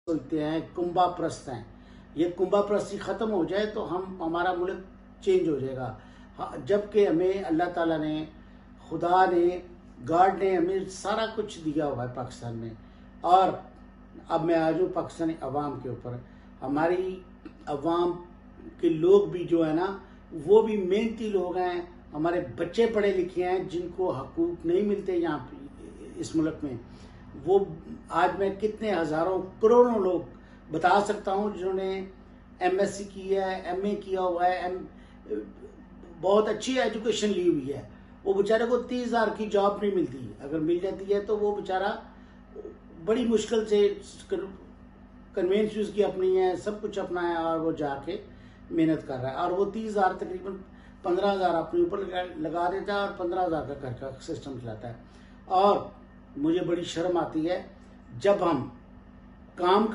बोलते हैं कुंभा प्रस्त हैं। ये कुंभा प्रस्ती ख़त्म हो जाए तो हमारा मुल्क चेंज हो जाएगा। जबकि हमें अल्लाह ताला ने, खुदा ने, गॉड ने हमें सारा कुछ दिया हुआ है पाकिस्तान में। और अब मैं आ जाऊँ पाकिस्तानी अवाम के ऊपर। हमारी अवाम के लोग भी जो है ना, वो भी मेहनती लोग हैं। हमारे बच्चे पढ़े लिखे हैं जिनको हकूक नहीं मिलते यहाँ इस मुल्क में। वो आज मैं कितने हज़ारों करोड़ों लोग बता सकता हूँ जिन्होंने एमएससी की है, एमए किया हुआ है, बहुत अच्छी एजुकेशन ली हुई है। वो बेचारे को 30,000 की जॉब नहीं मिलती। अगर मिल जाती है तो वो बेचारा बड़ी मुश्किल से कन्वेंस यूज़ की अपनी है, सब कुछ अपना है, और वो जाके मेहनत कर रहा है। और वो 30,000 तकरीबन 15,000 अपने ऊपर लगा देता है और 15,000 का घर का सिस्टम चलाता है। और मुझे बड़ी शर्म आती है जब हम काम